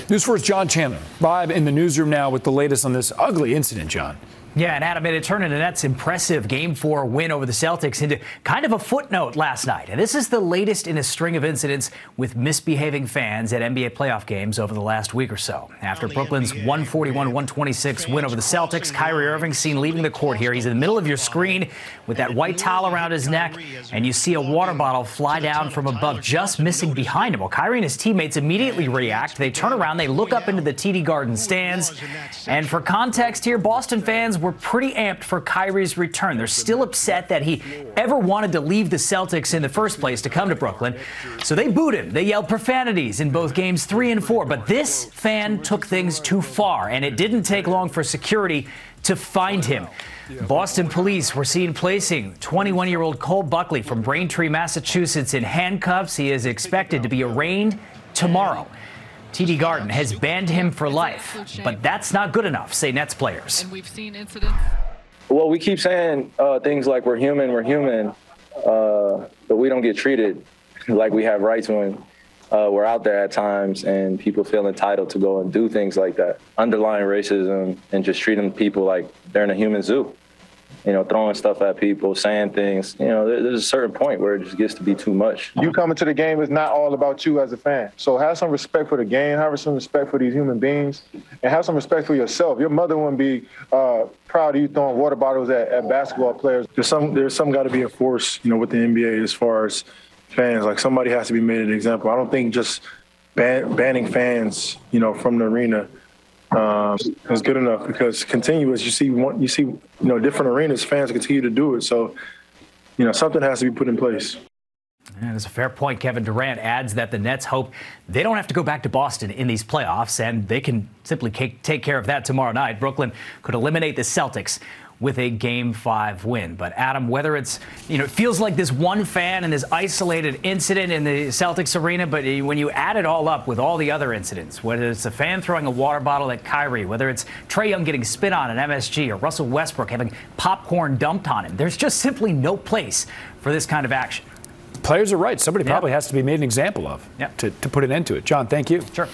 News First John Chandler live in the newsroom now with the latest on this ugly incident, John. Yeah, and Adam, it turned into Nets' impressive Game 4 win over the Celtics into kind of a footnote last night. And this is the latest in a string of incidents with misbehaving fans at NBA playoff games over the last week or so. After Brooklyn's 141-126 win over the Celtics, Kyrie Irving seen leaving the court here. He's in the middle of your screen with that white towel around his neck, and you see a water bottle fly down from above, just missing behind him. Well, Kyrie and his teammates immediately react. They turn around, they look up into the TD Garden stands. And for context here, Boston fans were pretty amped for Kyrie's return. They're still upset that he ever wanted to leave the Celtics in the first place to come to Brooklyn. So they booed him. They yelled profanities in both games 3 and 4. But this fan took things too far, and it didn't take long for security to find him. Boston police were seen placing 21-year-old Cole Buckley from Braintree, Massachusetts in handcuffs. He is expected to be arraigned tomorrow. TD Garden has banned him for life, but that's not good enough, say Nets players. And we've seen incidents. Well, we keep saying things like we're human, but we don't get treated like we have rights when we're out there at times, and people feel entitled to go and do things like that. Underlying racism and just treating people like they're in a human zoo. You know, throwing stuff at people, saying things. You know, there's a certain point where it just gets to be too much. You coming to the game is not all about you as a fan. So have some respect for the game, have some respect for these human beings, and have some respect for yourself. Your mother wouldn't be proud of you throwing water bottles at basketball players. There's some got to be enforced, you know, with the NBA as far as fans. Like, somebody has to be made an example. I don't think just banning fans, you know, from the arena is good enough, because continuous, you see, you know, different arenas, fans continue to do it. So, you know, something has to be put in place. And that's a fair point. Kevin Durant adds that the Nets hope they don't have to go back to Boston in these playoffs, and they can simply take care of that tomorrow night. Brooklyn could eliminate the Celtics with a Game 5 win. But Adam, whether it's, you know, it feels like this one fan and this isolated incident in the Celtics arena, but when you add it all up with all the other incidents, whether it's a fan throwing a water bottle at Kyrie, whether it's Trae Young getting spit on at MSG, or Russell Westbrook having popcorn dumped on him, there's just simply no place for this kind of action. Players are right. Somebody probably has to be made an example of to put an end to it. John, thank you. Sure.